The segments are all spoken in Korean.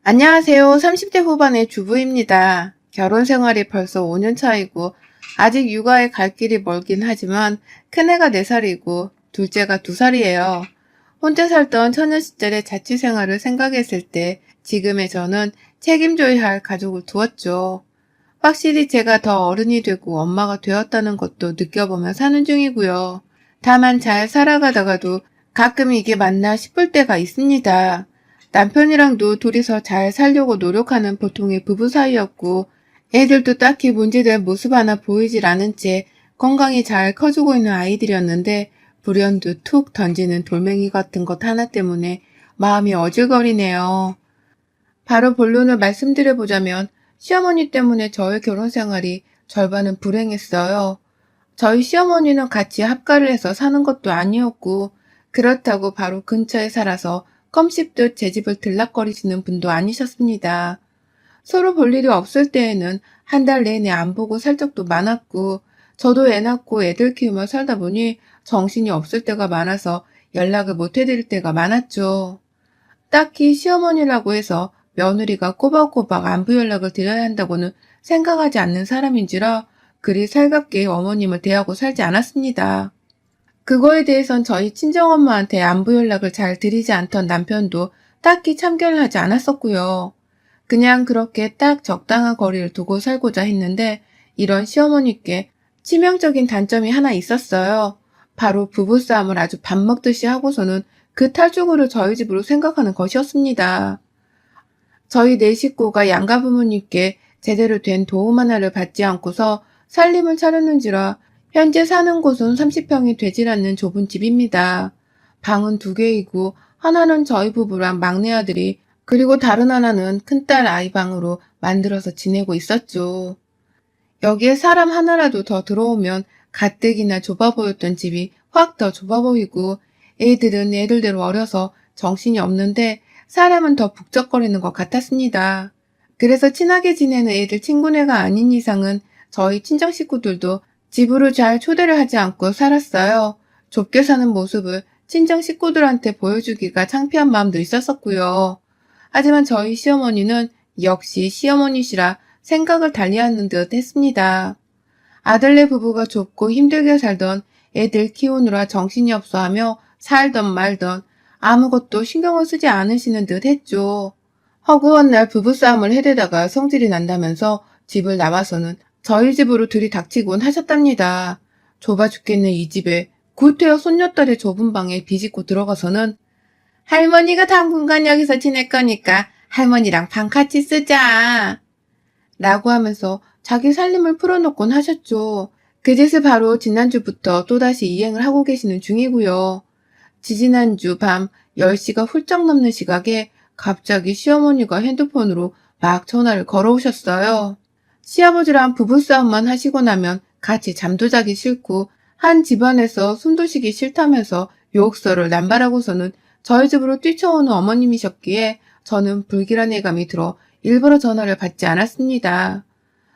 안녕하세요. 30대 후반의 주부입니다. 결혼 생활이 벌써 5년 차이고 아직 육아에 갈 길이 멀긴 하지만 큰애가 4살이고 둘째가 2살이에요. 혼자 살던 처녀 시절의 자취 생활을 생각했을 때 지금의 저는 책임져야 할 가족을 두었죠. 확실히 제가 더 어른이 되고 엄마가 되었다는 것도 느껴보며 사는 중이고요. 다만 잘 살아가다가도 가끔 이게 맞나 싶을 때가 있습니다. 남편이랑도 둘이서 잘 살려고 노력하는 보통의 부부 사이였고 애들도 딱히 문제될 모습 하나 보이질 않은 채 건강히 잘 커주고 있는 아이들이었는데 불현듯 툭 던지는 돌멩이 같은 것 하나 때문에 마음이 어질거리네요. 바로 본론을 말씀드려보자면 시어머니 때문에 저의 결혼 생활이 절반은 불행했어요. 저희 시어머니는 같이 합가를 해서 사는 것도 아니었고 그렇다고 바로 근처에 살아서 껌 씹듯 제 집을 들락거리시는 분도 아니셨습니다. 서로 볼 일이 없을 때에는 한 달 내내 안 보고 살 적도 많았고 저도 애 낳고 애들 키우며 살다 보니 정신이 없을 때가 많아서 연락을 못 해드릴 때가 많았죠. 딱히 시어머니라고 해서 며느리가 꼬박꼬박 안부 연락을 드려야 한다고는 생각하지 않는 사람인지라 그리 살갑게 어머님을 대하고 살지 않았습니다. 그거에 대해선 저희 친정엄마한테 안부 연락을 잘 드리지 않던 남편도 딱히 참견을 하지 않았었고요. 그냥 그렇게 딱 적당한 거리를 두고 살고자 했는데 이런 시어머니께 치명적인 단점이 하나 있었어요. 바로 부부싸움을 아주 밥 먹듯이 하고서는 그 탈주고를 저희 집으로 생각하는 것이었습니다. 저희 네 식구가 양가 부모님께 제대로 된 도움 하나를 받지 않고서 살림을 차렸는지라 현재 사는 곳은 30평이 되질 않는 좁은 집입니다. 방은 2개이고 하나는 저희 부부랑 막내 아들이 그리고 다른 하나는 큰딸 아이 방으로 만들어서 지내고 있었죠. 여기에 사람 하나라도 더 들어오면 가뜩이나 좁아 보였던 집이 확 더 좁아 보이고 애들은 애들대로 어려서 정신이 없는데 사람은 더 북적거리는 것 같았습니다. 그래서 친하게 지내는 애들 친구네가 아닌 이상은 저희 친정 식구들도 집으로 잘 초대를 하지 않고 살았어요. 좁게 사는 모습을 친정 식구들한테 보여주기가 창피한 마음도 있었었고요. 하지만 저희 시어머니는 역시 시어머니시라 생각을 달리하는 듯 했습니다. 아들네 부부가 좁고 힘들게 살던 애들 키우느라 정신이 없어 하며 살던 말던 아무것도 신경을 쓰지 않으시는 듯 했죠. 허구한 날 부부싸움을 해대다가 성질이 난다면서 집을 나와서는 저희 집으로 들이닥치곤 하셨답니다. 좁아 죽겠는 이 집에 구태여 손녀딸의 좁은 방에 비집고 들어가서는 할머니가 당분간 여기서 지낼 거니까 할머니랑 방 같이 쓰자. 라고 하면서 자기 살림을 풀어놓곤 하셨죠. 그 짓을 바로 지난주부터 또다시 이행을 하고 계시는 중이고요. 지지난주 밤 10시가 훌쩍 넘는 시각에 갑자기 시어머니가 핸드폰으로 막 전화를 걸어오셨어요. 시아버지랑 부부싸움만 하시고 나면 같이 잠도 자기 싫고 한 집안에서 숨도 쉬기 싫다면서 욕설을 남발하고서는 저희 집으로 뛰쳐오는 어머님이셨기에 저는 불길한 예감이 들어 일부러 전화를 받지 않았습니다.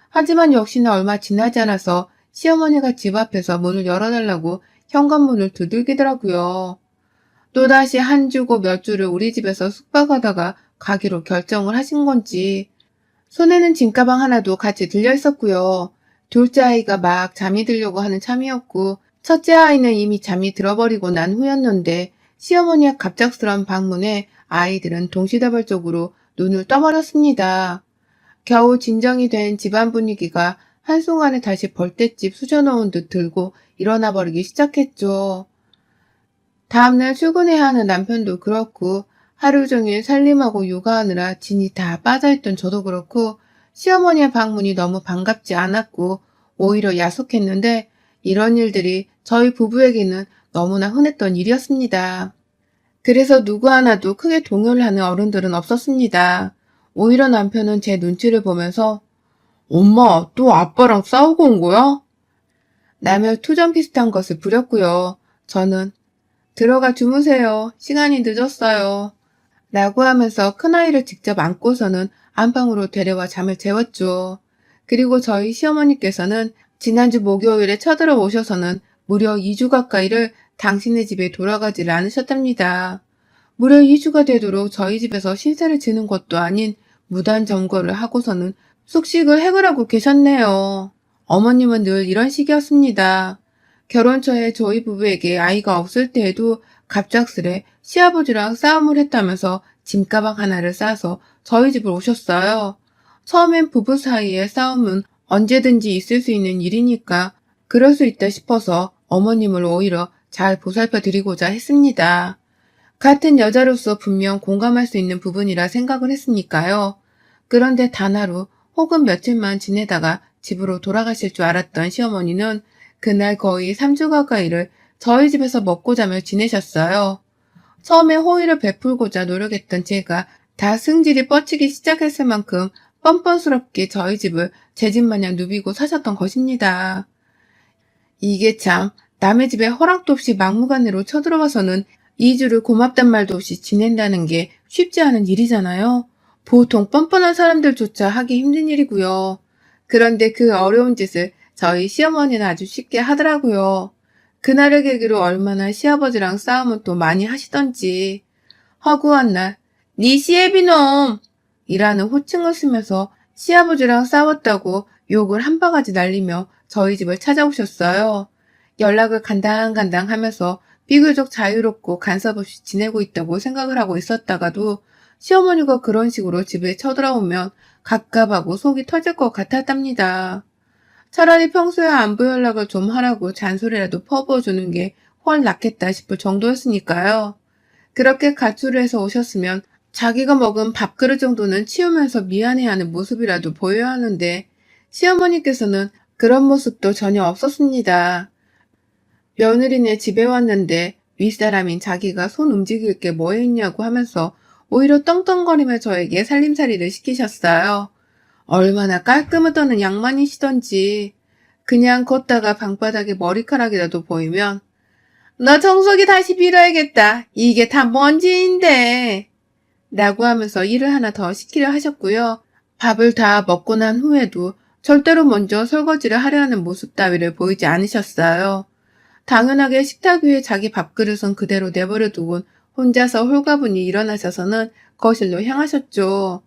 하지만 역시나 얼마 지나지 않아서 시어머니가 집 앞에서 문을 열어달라고 현관문을 두들기더라고요. 또다시 한 주고 몇 주를 우리 집에서 숙박하다가 가기로 결정을 하신 건지 손에는 짐가방 하나도 같이 들려 있었고요. 둘째 아이가 막 잠이 들려고 하는 참이었고 첫째 아이는 이미 잠이 들어버리고 난 후였는데 시어머니의 갑작스러운 방문에 아이들은 동시다발적으로 눈을 떠버렸습니다. 겨우 진정이 된 집안 분위기가 한순간에 다시 벌떼집 수저놓은 듯 들고 일어나 버리기 시작했죠. 다음날 출근해야 하는 남편도 그렇고 하루 종일 살림하고 육아하느라 진이 다 빠져있던 저도 그렇고 시어머니의 방문이 너무 반갑지 않았고 오히려 야속했는데 이런 일들이 저희 부부에게는 너무나 흔했던 일이었습니다. 그래서 누구 하나도 크게 동요를 하는 어른들은 없었습니다. 오히려 남편은 제 눈치를 보면서 엄마, 또 아빠랑 싸우고 온 거야? 라며 투정 비슷한 것을 부렸고요. 저는 들어가 주무세요. 시간이 늦었어요. 라고 하면서 큰아이를 직접 안고서는 안방으로 데려와 잠을 재웠죠. 그리고 저희 시어머니께서는 지난주 목요일에 쳐들어 오셔서는 무려 2주 가까이를 당신네 집에 돌아가지를 않으셨답니다. 무려 2주가 되도록 저희 집에서 신세를 지는 것도 아닌 무단 점거를 하고서는 숙식을 해결하고 계셨네요. 어머님은 늘 이런 식이었습니다. 결혼 초에 저희 부부에게 아이가 없을 때에도 갑작스레 시아버지랑 싸움을 했다면서 짐가방 하나를 싸서 저희 집을 오셨어요. 처음엔 부부 사이의 싸움은 언제든지 있을 수 있는 일이니까 그럴 수 있다 싶어서 어머님을 오히려 잘 보살펴 드리고자 했습니다. 같은 여자로서 분명 공감할 수 있는 부분이라 생각을 했으니까요. 그런데 단 하루 혹은 며칠만 지내다가 집으로 돌아가실 줄 알았던 시어머니는 그날 거의 3주 가까이를 저희 집에서 먹고 자며 지내셨어요. 처음에 호의를 베풀고자 노력했던 제가 다 승질이 뻗치기 시작했을 만큼 뻔뻔스럽게 저희 집을 제 집 마냥 누비고 사셨던 것입니다. 이게 참 남의 집에 허락도 없이 막무가내로 쳐들어와서는 2주를 고맙단 말도 없이 지낸다는 게 쉽지 않은 일이잖아요. 보통 뻔뻔한 사람들조차 하기 힘든 일이고요. 그런데 그 어려운 짓을 저희 시어머니는 아주 쉽게 하더라고요. 그날을 계기로 얼마나 시아버지랑 싸움은 또 많이 하시던지. 허구한 날, 네 시애비놈! 이라는 호칭을 쓰면서 시아버지랑 싸웠다고 욕을 한 바가지 날리며 저희 집을 찾아오셨어요. 연락을 간당간당 하면서 비교적 자유롭고 간섭 없이 지내고 있다고 생각을 하고 있었다가도 시어머니가 그런 식으로 집에 쳐들어오면 갑갑하고 속이 터질 것 같았답니다. 차라리 평소에 안부 연락을 좀 하라고 잔소리라도 퍼부어주는 게 훨 낫겠다 싶을 정도였으니까요. 그렇게 가출을 해서 오셨으면 자기가 먹은 밥그릇 정도는 치우면서 미안해하는 모습이라도 보여야 하는데 시어머니께서는 그런 모습도 전혀 없었습니다. 며느리네 집에 왔는데 윗사람인 자기가 손 움직일 게 뭐 있냐고 하면서 오히려 떵떵거리며 저에게 살림살이를 시키셨어요. 얼마나 깔끔하다는 양반이시던지. 그냥 걷다가 방바닥에 머리카락이라도 보이면 너 청소기 다시 빌어야겠다. 이게 다 먼지인데. 라고 하면서 일을 하나 더 시키려 하셨고요. 밥을 다 먹고 난 후에도 절대로 먼저 설거지를 하려 하는 모습 따위를 보이지 않으셨어요. 당연하게 식탁 위에 자기 밥그릇은 그대로 내버려 두곤 혼자서 홀가분히 일어나셔서는 거실로 향하셨죠.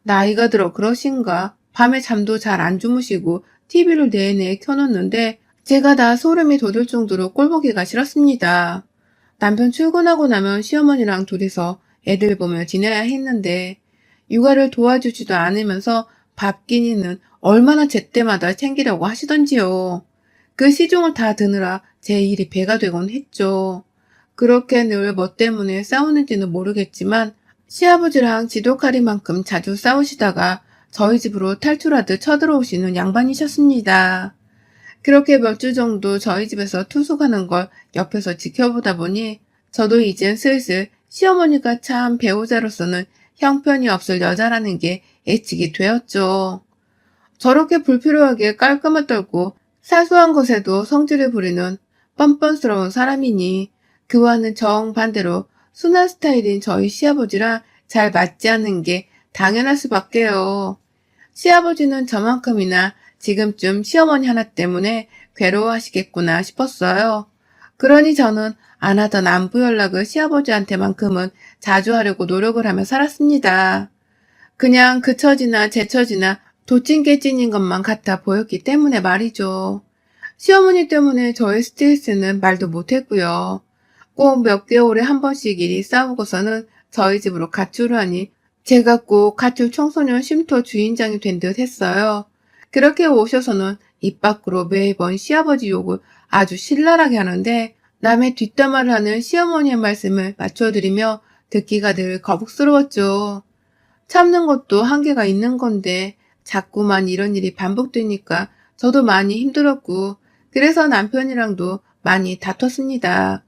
나이가 들어 그러신가? 밤에 잠도 잘 안 주무시고 TV를 내내 켜놓는데 제가 다 소름이 돋을 정도로 꼴보기가 싫었습니다. 남편 출근하고 나면 시어머니랑 둘이서 애들 보며 지내야 했는데 육아를 도와주지도 않으면서 밥 끼니는 얼마나 제때마다 챙기려고 하시던지요. 그 시중을 다 드느라 제 일이 배가 되곤 했죠. 그렇게 늘 뭐 때문에 싸우는지는 모르겠지만 시아버지랑 지독하리만큼 자주 싸우시다가 저희 집으로 탈출하듯 쳐들어오시는 양반이셨습니다. 그렇게 몇 주 정도 저희 집에서 투숙하는 걸 옆에서 지켜보다 보니 저도 이젠 슬슬 시어머니가 참 배우자로서는 형편이 없을 여자라는 게 예측이 되었죠. 저렇게 불필요하게 깔끔을 떨고 사소한 것에도 성질을 부리는 뻔뻔스러운 사람이니 그와는 정반대로 순한 스타일인 저희 시아버지랑 잘 맞지 않는 게 당연할 수밖에요. 시아버지는 저만큼이나 지금쯤 시어머니 하나 때문에 괴로워하시겠구나 싶었어요. 그러니 저는 안 하던 안부 연락을 시아버지한테만큼은 자주 하려고 노력을 하며 살았습니다. 그냥 그 처지나 제 처지나 도찐깨찐인 것만 같아 보였기 때문에 말이죠. 시어머니 때문에 저의 스트레스는 말도 못했고요. 꼭 몇 개월에 한 번씩 일이 싸우고서는 저희 집으로 가출을 하니 제가 꼭 가출 청소년 쉼터 주인장이 된 듯 했어요. 그렇게 오셔서는 입 밖으로 매번 시아버지 욕을 아주 신랄하게 하는데 남의 뒷담화를 하는 시어머니의 말씀을 맞춰드리며 듣기가 늘 거북스러웠죠. 참는 것도 한계가 있는 건데 자꾸만 이런 일이 반복되니까 저도 많이 힘들었고 그래서 남편이랑도 많이 다퉜습니다.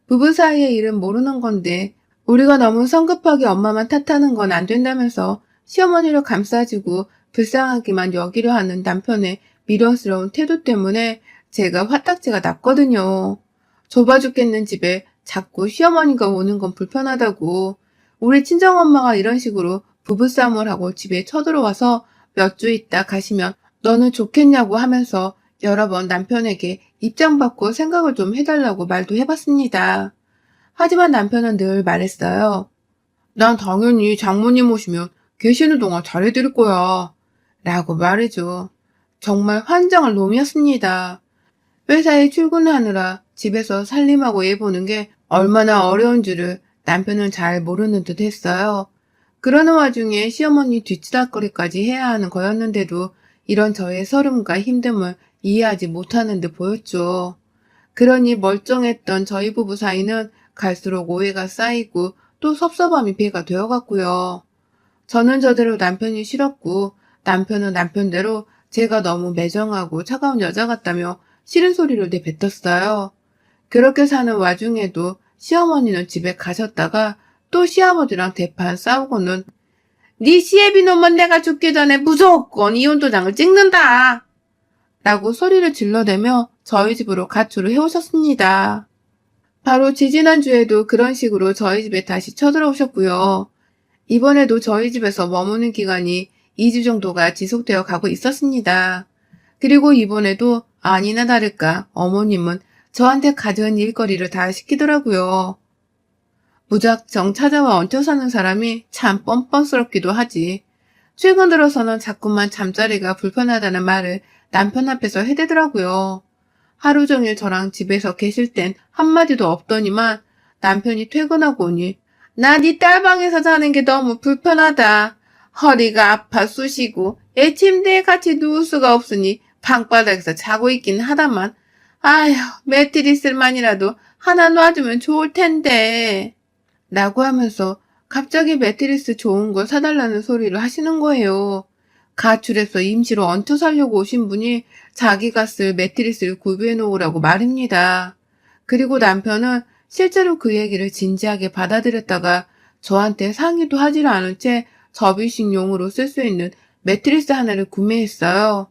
부부 사이의 일은 모르는 건데 우리가 너무 성급하게 엄마만 탓하는 건 안 된다면서 시어머니를 감싸주고 불쌍하기만 여기려 하는 남편의 미련스러운 태도 때문에 제가 화딱지가 났거든요. 좁아 죽겠는 집에 자꾸 시어머니가 오는 건 불편하다고 우리 친정엄마가 이런 식으로 부부싸움을 하고 집에 쳐들어와서 몇 주 있다 가시면 너는 좋겠냐고 하면서 여러 번 남편에게 입장 바꿔 생각을 좀 해달라고 말도 해봤습니다. 하지만 남편은 늘 말했어요. 난 당연히 장모님 오시면 계시는 동안 잘해드릴 거야. 라고 말해줘. 정말 환장할 놈이었습니다. 회사에 출근하느라 집에서 살림하고 애 보는 게 얼마나 어려운 줄을 남편은 잘 모르는 듯 했어요. 그러는 와중에 시어머니 뒤치다거리까지 해야 하는 거였는데도 이런 저의 서름과 힘듦을 이해하지 못하는 듯 보였죠. 그러니 멀쩡했던 저희 부부 사이는 갈수록 오해가 쌓이고 또 섭섭함이 배가 되어갔고요. 저는 저대로 남편이 싫었고 남편은 남편대로 제가 너무 매정하고 차가운 여자 같다며 싫은 소리를 내뱉었어요. 그렇게 사는 와중에도 시어머니는 집에 가셨다가 또 시아버지랑 대판 싸우고는 네 시애비 놈은 내가 죽기 전에 무조건 이혼 도장을 찍는다! 라고 소리를 질러대며 저희 집으로 가출을 해오셨습니다. 바로 지지난주에도 그런 식으로 저희 집에 다시 쳐들어오셨고요. 이번에도 저희 집에서 머무는 기간이 2주 정도가 지속되어 가고 있었습니다. 그리고 이번에도 아니나 다를까 어머님은 저한테 가져온 일거리를 다 시키더라고요. 무작정 찾아와 얹혀 사는 사람이 참 뻔뻔스럽기도 하지. 최근 들어서는 자꾸만 잠자리가 불편하다는 말을 남편 앞에서 해대더라고요. 하루 종일 저랑 집에서 계실 땐 한마디도 없더니만 남편이 퇴근하고 오니 나 네 딸방에서 자는 게 너무 불편하다. 허리가 아파 쑤시고 애 침대에 같이 누울 수가 없으니 방바닥에서 자고 있긴 하다만 아휴 매트리스만이라도 하나 놔주면 좋을 텐데 라고 하면서 갑자기 매트리스 좋은 걸 사달라는 소리를 하시는 거예요. 가출해서 임시로 얹혀 살려고 오신 분이 자기가 쓸 매트리스를 구비해 놓으라고 말입니다. 그리고 남편은 실제로 그 얘기를 진지하게 받아들였다가 저한테 상의도 하지를 않은 채 접이식용으로 쓸 수 있는 매트리스 하나를 구매했어요.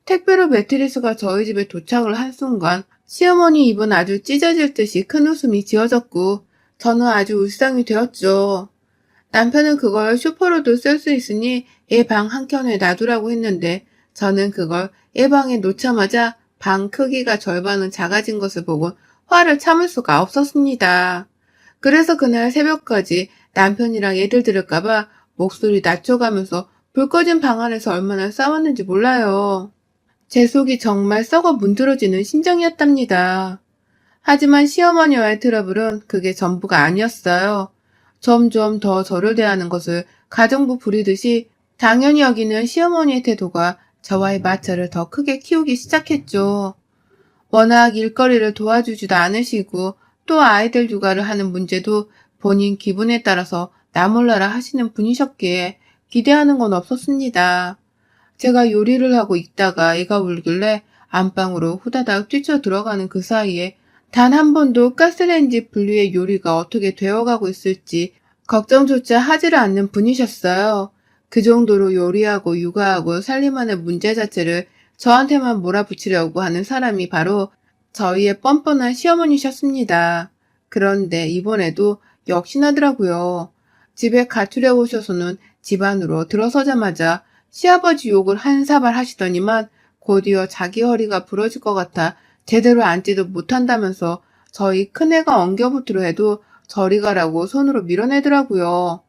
택배로 매트리스가 저희 집에 도착을 한 순간 시어머니 입은 아주 찢어질 듯이 큰 웃음이 지어졌고 저는 아주 울상이 되었죠. 남편은 그걸 슈퍼로도 쓸 수 있으니 얘 방 한켠에 놔두라고 했는데 저는 그걸 얘 방에 놓자마자 방 크기가 절반은 작아진 것을 보고 화를 참을 수가 없었습니다. 그래서 그날 새벽까지 남편이랑 애들 들을까봐 목소리 낮춰가면서 불 꺼진 방 안에서 얼마나 싸웠는지 몰라요. 제 속이 정말 썩어 문드러지는 심정이었답니다. 하지만 시어머니와의 트러블은 그게 전부가 아니었어요. 점점 더 저를 대하는 것을 가정부 부리듯이 당연히 여기는 시어머니의 태도가 저와의 마찰을 더 크게 키우기 시작했죠. 워낙 일거리를 도와주지도 않으시고 또 아이들 육아를 하는 문제도 본인 기분에 따라서 나몰라라 하시는 분이셨기에 기대하는 건 없었습니다. 제가 요리를 하고 있다가 애가 울길래 안방으로 후다닥 뛰쳐 들어가는 그 사이에 단 한 번도 가스레인지 분리의 요리가 어떻게 되어가고 있을지 걱정조차 하지를 않는 분이셨어요. 그 정도로 요리하고 육아하고 살림하는 문제 자체를 저한테만 몰아붙이려고 하는 사람이 바로 저희의 뻔뻔한 시어머니셨습니다. 그런데 이번에도 역시나더라고요. 집에 가출해 오셔서는 집 안으로 들어서자마자 시아버지 욕을 한 사발 하시더니만 곧이어 자기 허리가 부러질 것 같아 제대로 앉지도 못한다면서 저희 큰애가 엉겨붙으려 해도 저리 가라고 손으로 밀어내더라고요.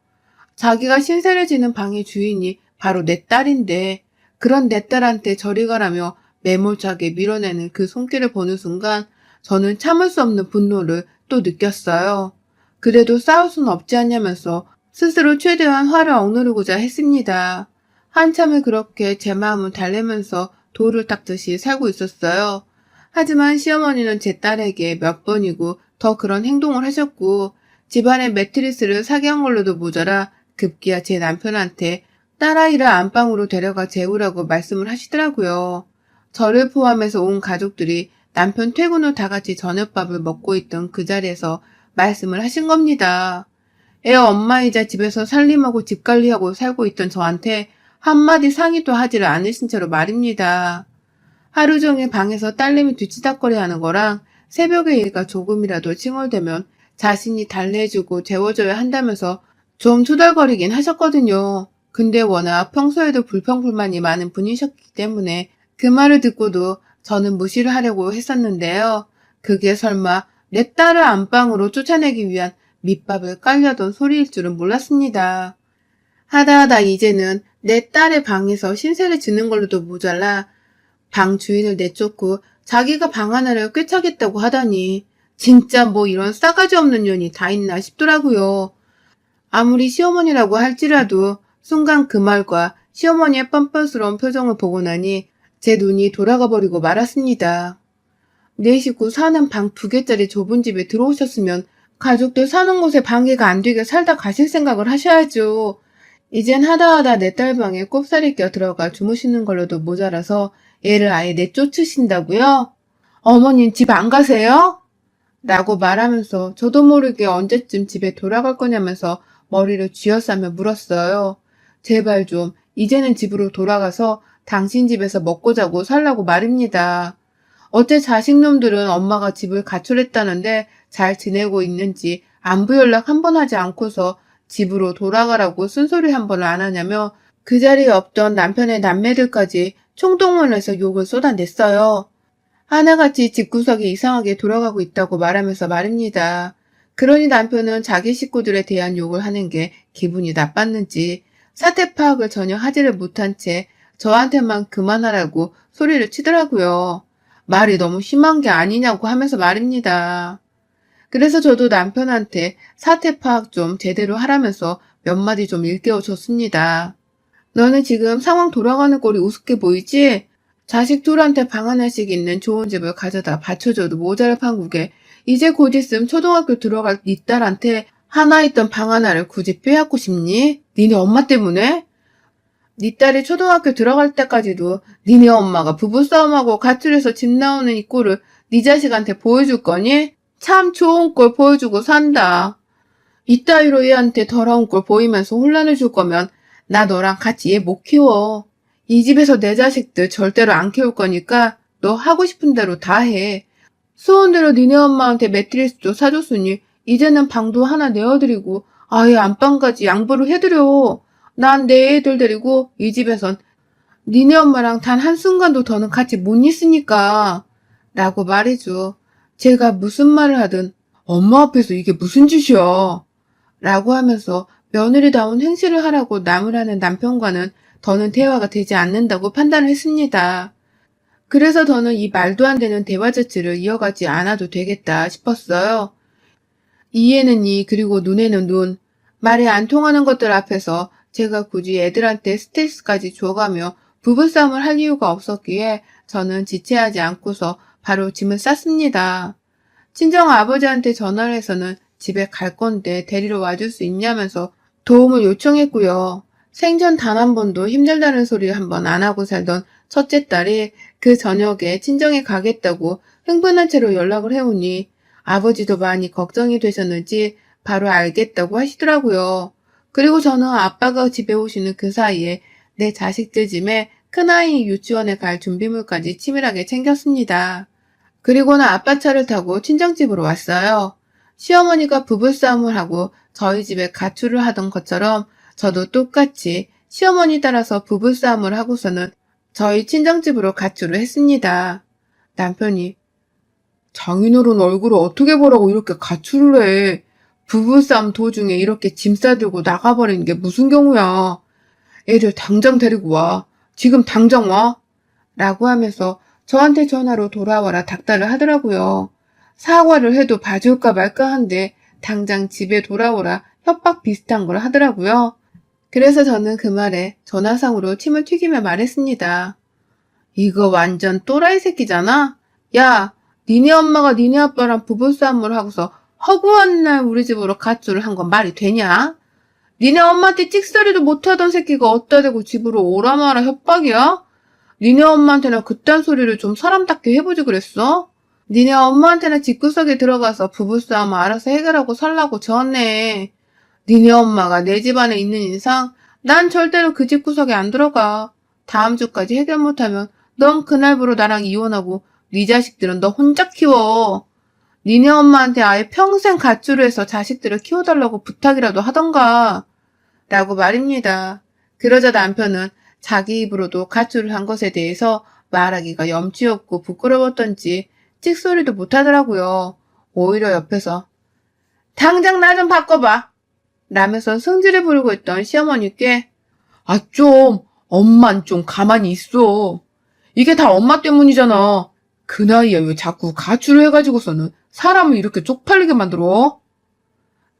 자기가 신세를 지는 방의 주인이 바로 내 딸인데 그런 내 딸한테 저리 가라며 매몰차게 밀어내는 그 손길을 보는 순간 저는 참을 수 없는 분노를 또 느꼈어요. 그래도 싸울 수는 없지 않냐면서 스스로 최대한 화를 억누르고자 했습니다. 한참을 그렇게 제 마음을 달래면서 돌을 닦듯이 살고 있었어요. 하지만 시어머니는 제 딸에게 몇 번이고 더 그런 행동을 하셨고 집안에 매트리스를 사게 한 걸로도 모자라 급기야 제 남편한테 딸아이를 안방으로 데려가 재우라고 말씀을 하시더라고요. 저를 포함해서 온 가족들이 남편 퇴근 후 다 같이 저녁밥을 먹고 있던 그 자리에서 말씀을 하신 겁니다. 애 엄마이자 집에서 살림하고 집 관리하고 살고 있던 저한테 한마디 상의도 하지를 않으신 채로 말입니다. 하루 종일 방에서 딸내미 뒤치다꺼리 하는 거랑 새벽에 얘가 조금이라도 칭얼대면 자신이 달래주고 재워줘야 한다면서 좀 투덜거리긴 하셨거든요. 근데 워낙 평소에도 불평불만이 많은 분이셨기 때문에 그 말을 듣고도 저는 무시를 하려고 했었는데요. 그게 설마 내 딸을 안방으로 쫓아내기 위한 밑밥을 깔려던 소리일 줄은 몰랐습니다. 하다 이제는 내 딸의 방에서 신세를 지는 걸로도 모자라 방 주인을 내쫓고 자기가 방 하나를 꿰차겠다고 하다니 진짜 뭐 이런 싸가지 없는 년이 다 있나 싶더라고요. 아무리 시어머니라고 할지라도 순간 그 말과 시어머니의 뻔뻔스러운 표정을 보고 나니 제 눈이 돌아가 버리고 말았습니다. 네 식구 사는 방 2개짜리 좁은 집에 들어오셨으면 가족들 사는 곳에 방해가 안 되게 살다 가실 생각을 하셔야죠. 이젠 하다 내 딸 방에 꼽사리 껴 들어가 주무시는 걸로도 모자라서 애를 아예 내쫓으신다고요? 어머님 집 안 가세요? 라고 말하면서 저도 모르게 언제쯤 집에 돌아갈 거냐면서 머리를 쥐어싸며 물었어요. 제발 좀 이제는 집으로 돌아가서 당신 집에서 먹고 자고 살라고 말입니다. 어째 자식놈들은 엄마가 집을 가출했다는데 잘 지내고 있는지 안부 연락 한 번 하지 않고서 집으로 돌아가라고 쓴소리 한 번을 안 하냐며 그 자리에 없던 남편의 남매들까지 총동원해서 욕을 쏟아냈어요. 하나같이 집구석이 이상하게 돌아가고 있다고 말하면서 말입니다. 그러니 남편은 자기 식구들에 대한 욕을 하는 게 기분이 나빴는지 사태 파악을 전혀 하지를 못한 채 저한테만 그만하라고 소리를 치더라고요. 말이 너무 심한 게 아니냐고 하면서 말입니다. 그래서 저도 남편한테 사태 파악 좀 제대로 하라면서 몇 마디 좀 일깨워줬습니다. 너는 지금 상황 돌아가는 꼴이 우습게 보이지? 자식 둘한테 방 하나씩 있는 좋은 집을 가져다 받쳐줘도 모자랄 판국에 이제 곧 있음 초등학교 들어갈 네 딸한테 하나 있던 방 하나를 굳이 빼앗고 싶니? 니네 엄마 때문에? 네 딸이 초등학교 들어갈 때까지도 니네 엄마가 부부싸움하고 가출해서 집 나오는 이 꼴을 네 자식한테 보여줄 거니? 참 좋은 꼴 보여주고 산다. 이따위로 얘한테 더러운 꼴 보이면서 혼란을 줄 거면 나 너랑 같이 얘 못 키워. 이 집에서 내 자식들 절대로 안 키울 거니까 너 하고 싶은 대로 다 해. 소원대로 니네 엄마한테 매트리스도 사줬으니 이제는 방도 하나 내어드리고 아예 안방까지 양보를 해드려. 난 내 애들 데리고 이 집에선 니네 엄마랑 단 한순간도 더는 같이 못 있으니까 라고 말해줘. 제가 무슨 말을 하든 엄마 앞에서 이게 무슨 짓이야 라고 하면서 며느리다운 행실을 하라고 나무라는 남편과는 더는 대화가 되지 않는다고 판단을 했습니다. 그래서 저는 이 말도 안 되는 대화 자체를 이어가지 않아도 되겠다 싶었어요. 이에는 이 그리고 눈에는 눈, 말이 안 통하는 것들 앞에서 제가 굳이 애들한테 스트레스까지 줘가며 부부싸움을 할 이유가 없었기에 저는 지체하지 않고서 바로 짐을 쌌습니다. 친정 아버지한테 전화를 해서는 집에 갈 건데 데리러 와줄 수 있냐면서 도움을 요청했고요. 생전 단 한 번도 힘들다는 소리 한 번 안 하고 살던 첫째 딸이 그 저녁에 친정에 가겠다고 흥분한 채로 연락을 해오니 아버지도 많이 걱정이 되셨는지 바로 알겠다고 하시더라고요. 그리고 저는 아빠가 집에 오시는 그 사이에 내 자식들 짐에 큰아이 유치원에 갈 준비물까지 치밀하게 챙겼습니다. 그리고는 아빠 차를 타고 친정집으로 왔어요. 시어머니가 부부싸움을 하고 저희 집에 가출을 하던 것처럼 저도 똑같이 시어머니 따라서 부부싸움을 하고서는 저희 친정집으로 가출을 했습니다. 남편이 장인어른 얼굴을 어떻게 보라고 이렇게 가출을 해. 부부싸움 도중에 이렇게 짐 싸들고 나가버리는 게 무슨 경우야. 애들 당장 데리고 와. 지금 당장 와. 라고 하면서 저한테 전화로 돌아와라 닥달을 하더라고요. 사과를 해도 봐줄까 말까 한데 당장 집에 돌아오라 협박 비슷한 걸 하더라고요. 그래서 저는 그 말에 전화상으로 침을 튀기며 말했습니다. 이거 완전 또라이 새끼잖아? 야, 니네 엄마가 니네 아빠랑 부부싸움을 하고서 허구한 날 우리 집으로 가출을 한 건 말이 되냐? 니네 엄마한테 찍소리도 못하던 새끼가 어디다 대고 집으로 오라 마라 협박이야? 니네 엄마한테나 그딴 소리를 좀 사람답게 해보지 그랬어? 니네 엄마한테나 집구석에 들어가서 부부싸움 알아서 해결하고 살라고 졌네. 니네 엄마가 내 집안에 있는 이상 난 절대로 그 집구석에 안 들어가. 다음 주까지 해결 못하면 넌 그날부로 나랑 이혼하고 네 자식들은 너 혼자 키워. 니네 엄마한테 아예 평생 가출을 해서 자식들을 키워달라고 부탁이라도 하던가. 라고 말입니다. 그러자 남편은 자기 입으로도 가출을 한 것에 대해서 말하기가 염치 없고 부끄러웠던지 찍소리도 못하더라고요. 오히려 옆에서 당장 나 좀 바꿔봐 라면서 승질을 부리고 있던 시어머니께 엄만 좀 가만히 있어. 이게 다 엄마 때문이잖아. 그 나이에 왜 자꾸 가출을 해가지고서는 사람을 이렇게 쪽팔리게 만들어?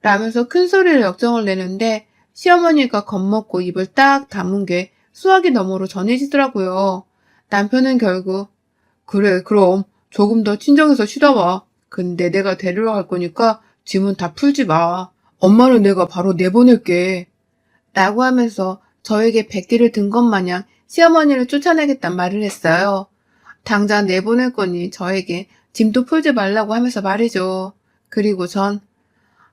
라면서 큰 소리를 역정을 내는데 시어머니가 겁먹고 입을 딱 다문 게 수화기 너머로 전해지더라고요. 남편은 결국 그래 그럼 조금 더 친정에서 쉬다 와. 근데 내가 데리러 갈 거니까 짐은 다 풀지 마. 엄마는 내가 바로 내보낼게. 라고 하면서 저에게 백기를 든 것 마냥 시어머니를 쫓아내겠단 말을 했어요. 당장 내보낼 거니 저에게 짐도 풀지 말라고 하면서 말이죠. 그리고 전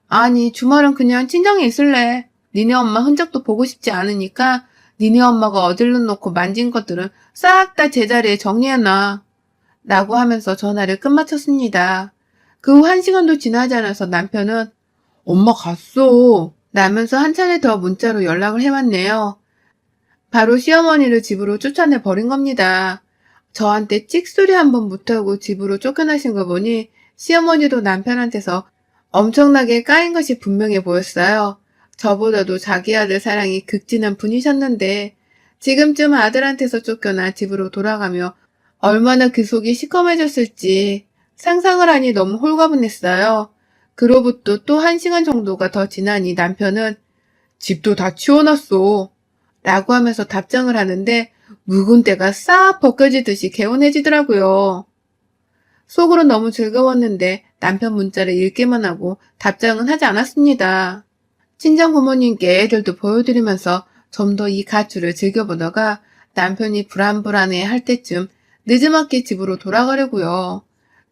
아니 주말은 그냥 친정에 있을래. 니네 엄마 흔적도 보고 싶지 않으니까 니네 엄마가 어딜러 놓고 만진 것들은 싹 다 제자리에 정리해놔. 라고 하면서 전화를 끝마쳤습니다. 그 후 1시간도 지나지 않아서 남편은 엄마 갔어. 라면서 한 차례 더 문자로 연락을 해왔네요. 바로 시어머니를 집으로 쫓아내 버린 겁니다. 저한테 찍소리 한 번 못하고 집으로 쫓겨나신 거 보니 시어머니도 남편한테서 엄청나게 까인 것이 분명해 보였어요. 저보다도 자기 아들 사랑이 극진한 분이셨는데 지금쯤 아들한테서 쫓겨나 집으로 돌아가며 얼마나 그 속이 시커매졌을지 상상을 하니 너무 홀가분했어요. 그로부터 또 1시간 정도가 더 지나니 남편은 집도 다 치워놨어. 라고 하면서 답장을 하는데 묵은 때가 싹 벗겨지듯이 개운해지더라고요. 속으로 너무 즐거웠는데 남편 문자를 읽기만 하고 답장은 하지 않았습니다. 친정 부모님께 애들도 보여드리면서 좀 더 이 가출을 즐겨보다가 남편이 불안불안해 할 때쯤 늦지막히 집으로 돌아가려고요.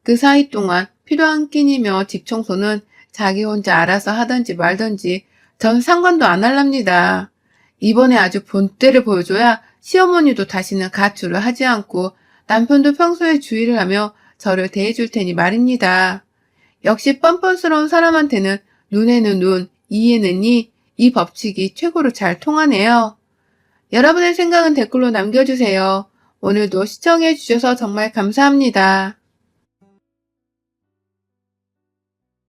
그 사이 동안 필요한 끼니며 집 청소는 자기 혼자 알아서 하든지 말든지 전 상관도 안 할랍니다. 이번에 아주 본때를 보여줘야 시어머니도 다시는 가출을 하지 않고 남편도 평소에 주의를 하며 저를 대해줄 테니 말입니다. 역시 뻔뻔스러운 사람한테는 눈에는 눈, 이에는 이, 이 법칙이 최고로 잘 통하네요. 여러분의 생각은 댓글로 남겨주세요. 오늘도 시청해주셔서 정말 감사합니다.